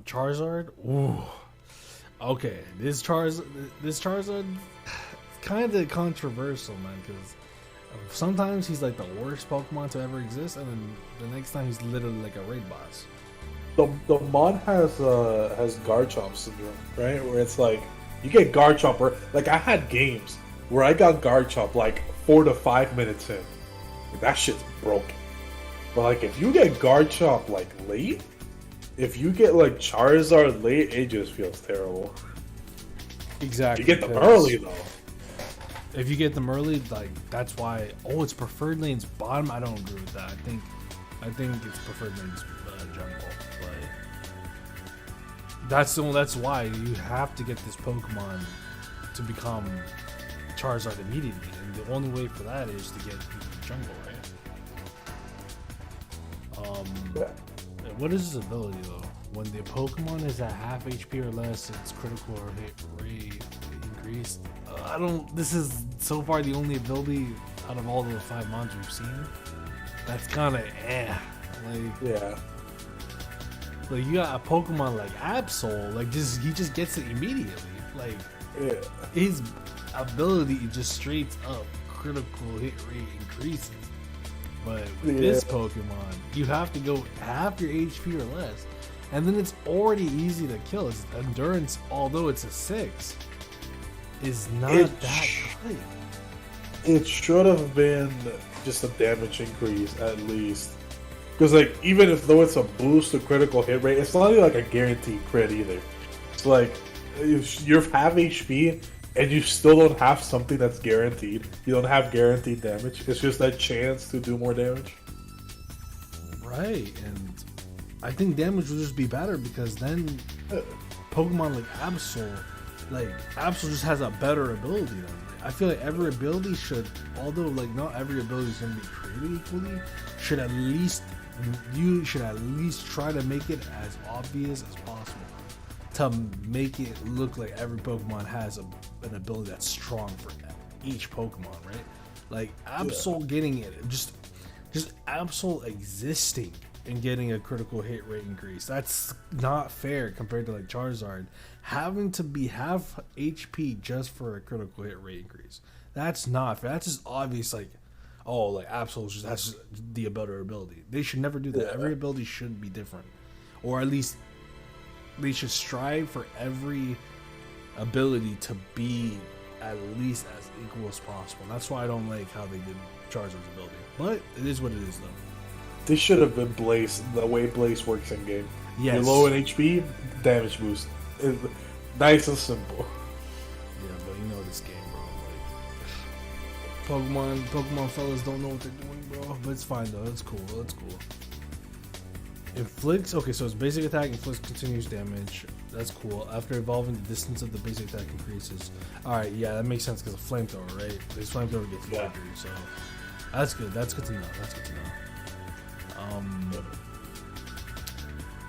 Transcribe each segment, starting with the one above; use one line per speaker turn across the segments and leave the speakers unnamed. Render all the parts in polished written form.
Charizard. Ooh. Okay, this Charizard, kind of controversial, man. Because sometimes he's like the worst Pokemon to ever exist, and then the next time he's literally like a raid boss.
The mod has Garchomp syndrome, right? Where it's like you get Garchomp, or like I had games where I got Garchomp like 4 to 5 minutes in. That shit's broken. But like if you get Garchomp like late, if you get like Charizard late, it just feels terrible.
Exactly.
You get them early though.
If you get them early, like that's why. Oh, it's preferred lanes bottom. I don't agree with that. I think it's preferred lanes jungle. But that's why you have to get this Pokemon to become Charizard immediately, and the only way for that is to get into the jungle, right?
Yeah.
What is his ability though? When the Pokemon is at half HP or less, its critical or hit rate increased. I don't. This is so far the only ability out of all the 5 mons we've seen. That's kind of Like
Yeah.
Like you got a Pokemon like Absol, like he just gets it immediately. Like his ability just straight up critical hit rate increases. But with this Pokemon, you have to go half your HP or less. And then it's already easy to kill. Its endurance, although it's a 6, is not that good.
It should have been just a damage increase at least. Because like even if though it's a boost to critical hit rate, it's not like a guaranteed crit either. It's like if you're half HP and you still don't have something that's guaranteed. You don't have guaranteed damage. It's just that chance to do more damage.
Right, and I think damage will just be better because then Pokemon like Absol just has a better ability than them. I feel like every ability should, although like not every ability is going to be created equally, you should at least try to make it as obvious as possible to make it look like every Pokemon has an ability that's strong for each Pokemon, right? Like Absol getting it, just Absol existing and getting a critical hit rate increase. That's not fair compared to like Charizard having to be half HP just for a critical hit rate increase. That's not fair. That's just obvious. Like, oh, like Absol has the better ability. They should never do that.
Yeah.
Every ability should be different, or at least they should strive for every ability to be at least as equal as possible. That's why I don't like how they did Charizard's ability. But it is what it is, though.
This should have been Blaze, the way Blaze works in game.
Yes.
You're low in HP, damage boost. It's nice and simple.
Yeah, but you know this game, bro. Like Pokemon fellas don't know what they're doing, bro. But it's fine though. It's cool. Inflicts. Okay, so its basic attack inflicts continuous damage. That's cool. After evolving, the distance of the basic attack increases. All right, yeah, that makes sense because of flamethrower, right? This flamethrower gets larger, so that's good. That's good to know.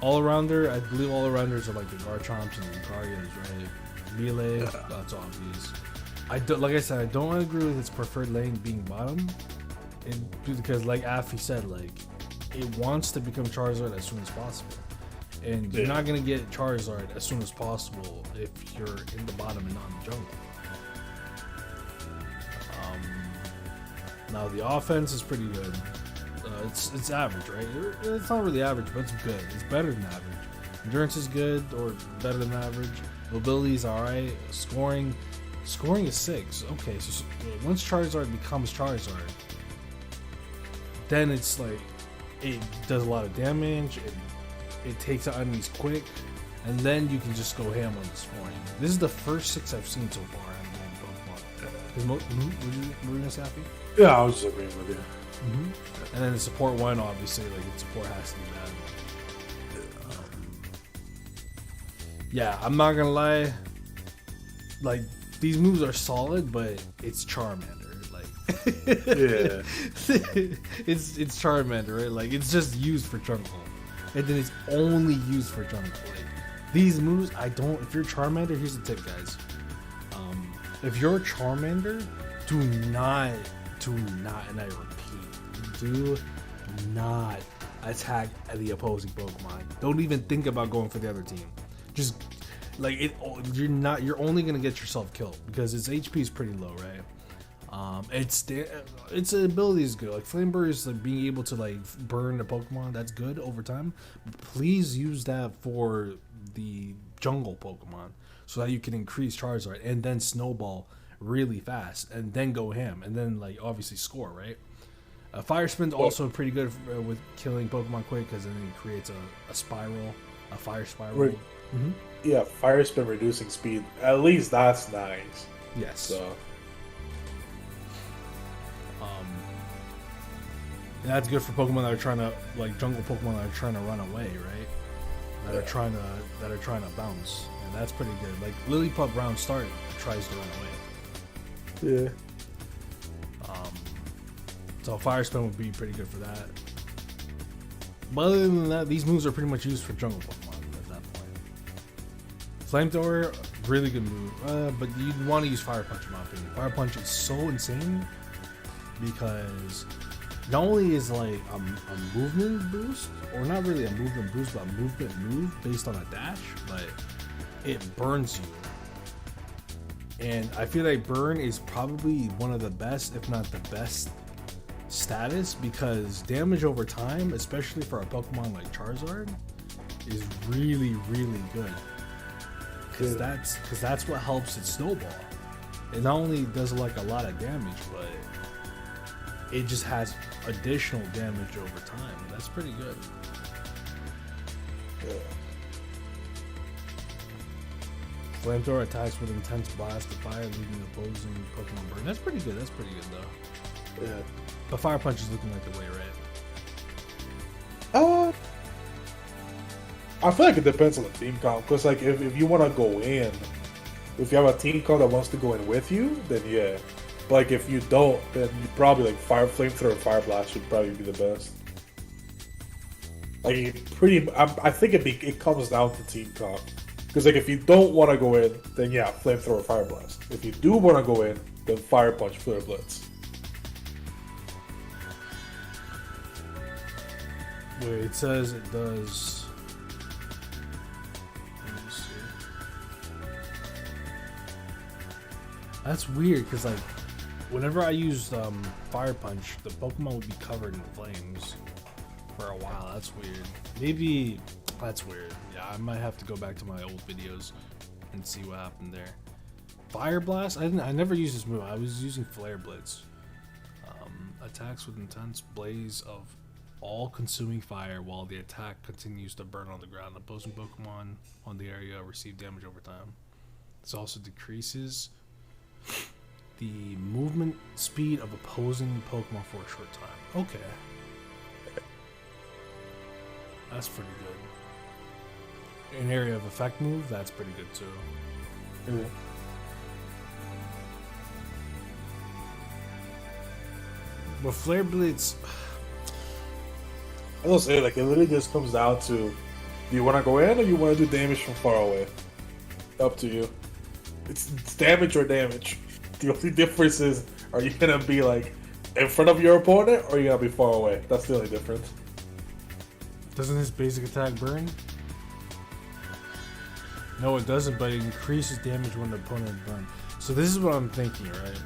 All-arounder, I believe all-arounders are like the Garchomps and the Lucarias, right? Melee, that's obvious. Like I said, I don't agree with its preferred lane being bottom, because like Affy said, like it wants to become Charizard as soon as possible, and you're not gonna get Charizard as soon as possible if you're in the bottom and not in the jungle. Now the offense is pretty good. It's average, right? It's not really average, but it's good. It's better than average. Endurance is good or better than average. Mobility is alright. Scoring is 6. Okay, so once Charizard becomes Charizard, then it's like it does a lot of damage. It takes out enemies quick, and then you can just go ham on the scoring. This is the first 6 I've seen so far in Pokemon. Were you gonna say happy?
Yeah, I was just agreeing with you.
And then the support one, obviously, like its support has to be bad. Yeah, I'm not gonna lie. Like these moves are solid, but it's Charmander. Like, it's Charmander, right? Like it's just used for jungle, and then it's only used for jungle. Like these moves, I don't. If you're Charmander, here's the tip, guys. If you're Charmander, do not, and I repeat, do not attack the opposing Pokemon. Don't even think about going for the other team. Just like it, you're only gonna get yourself killed because its HP is pretty low, right? Its ability is good. Like Flame Burst, like being able to like burn the Pokemon, that's good over time. But please use that for the jungle Pokemon so that you can increase Charizard and then snowball really fast and then go ham and then like obviously score, right? Fire Spin's also pretty good with killing Pokemon quick because then it creates a spiral, a fire spiral.
Yeah, Fire Spin reducing speed. At least that's nice.
Yes.
So.
And that's good for Pokemon that are trying to, like jungle Pokemon that are trying to run away, right? That are trying to bounce, and that's pretty good. Like Lillipup round start tries to run away.
Yeah.
So Fire Spin would be pretty good for that. But other than that, these moves are pretty much used for jungle Pokemon at that point. Flamethrower, really good move, but you'd want to use Fire Punch in my opinion. Fire Punch is so insane because not only is like a movement boost, or not really a movement boost, but a movement move based on a dash, but it burns you. And I feel like burn is probably one of the best, if not the best status, because damage over time, especially for a Pokemon like Charizard, is really, really good. Because that's what helps it snowball. It not only does like a lot of damage, but it just has additional damage over time. That's pretty good.
Yeah.
Flamethrower attacks with intense blast of fire, leaving the opposing Pokemon burn. That's pretty good. That's pretty good though.
Yeah.
But Fire Punch is looking like the way, right?
I feel like it depends on the team comp. Because like if you want to go in, if you have a team comp that wants to go in with you, then yeah. But like if you don't, then you probably like Flamethrower and Fire Blast should probably be the best. Like I think it comes down to team comp. Because like if you don't want to go in, then yeah, Flamethrower, Fire Blast. If you do want to go in, then Fire Punch, Flare Blitz.
Wait, it says it does. Let me see. That's weird because like whenever I used Fire Punch, the Pokemon would be covered in flames for a while. That's weird. Maybe that's weird. Yeah, I might have to go back to my old videos and see what happened there. Fire Blast? I never used this move. I was using Flare Blitz. Attacks with intense blaze of all-consuming fire while the attack continues to burn on the ground. Opposing Pokemon on the area receive damage over time. This also decreases the movement speed of opposing Pokemon for a short time. Okay. That's pretty good. An area of effect move, that's pretty good too.
Yeah.
But Flare Blitz,
I will say, like, it literally just comes down to, do you want to go in or you want to do damage from far away? Up to you. It's damage or damage. The only difference is, are you going to be, like, in front of your opponent or are you going to be far away? That's the only difference.
doesn't his basic attack burn? No, it doesn't, but it increases damage when the opponent is burned. So this is what I'm thinking, right?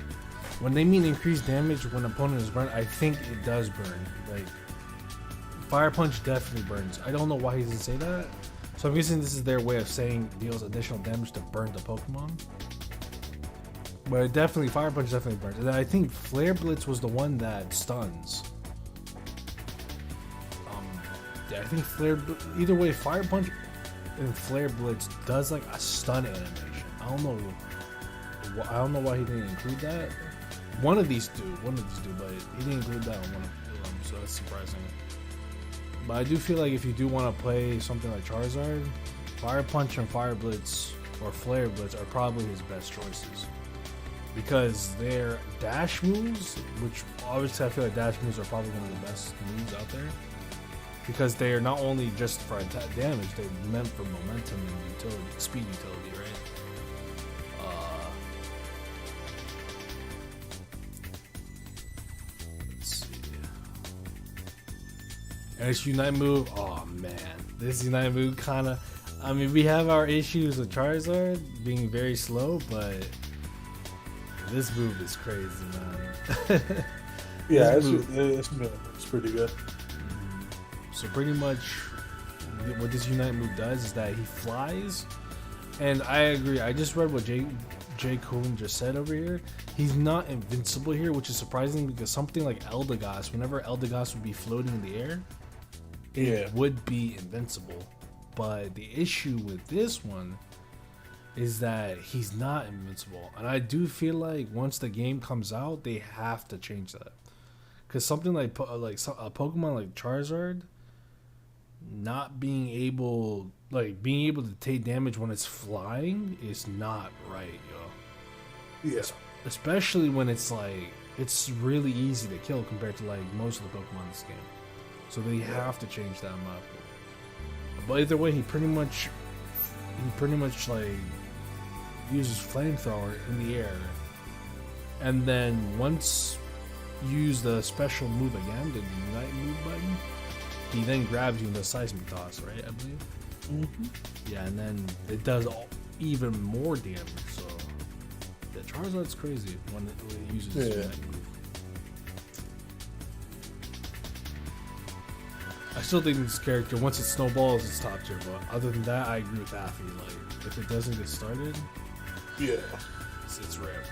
When they mean increased damage when the opponent is burned, I think it does burn. Like, Fire Punch definitely burns. I don't know why he doesn't say that. So I'm guessing this is their way of saying deals additional damage to burn the Pokemon. But it definitely, Fire Punch definitely burns. And I think Flare Blitz was the one that stuns. Yeah, I think either way, Fire Punch and Flare Blitz does like a stun animation. I don't know why he didn't include that. One of these do, but he didn't include that on one of them, so that's surprising. But I do feel like if you do want to play something like Charizard, Fire Punch and Fire Blitz or Flare Blitz are probably his best choices. Because they're dash moves, which obviously I feel like dash moves are probably one of the best moves out there. Because they are not only just for attack damage, they're meant for momentum and utility, speed utility, right? Let's see. And its Unite move, oh man, this Unite move kind of. I mean, we have our issues with Charizard being very slow, but this move is crazy, man.
Yeah, it's pretty good.
So pretty much, what this Unite move does is that he flies, and I agree. I just read what J. Coon just said over here. He's not invincible here, which is surprising because something like Eldegoss, whenever Eldegoss would be floating in the air, it would be invincible. But the issue with this one is that he's not invincible, and I do feel like once the game comes out, they have to change that. Because something like a Pokemon like Charizard not being able to take damage when it's flying is not right, yo.
Yeah.
Especially when it's really easy to kill compared to like most of the Pokemon in this game. So they have to change that map. But either way, he pretty much like uses flamethrower in the air, and then once you use the special move again, the Unite move button, he then grabs you in the seismic toss, right? I believe. Mm-hmm. Yeah, and then it does even more damage. So the Charizard's crazy when it uses Unite move. I still think this character, once it snowballs, it's top tier. But other than that, I agree with Affy. Like, if it doesn't get started,
yeah,
it's rare.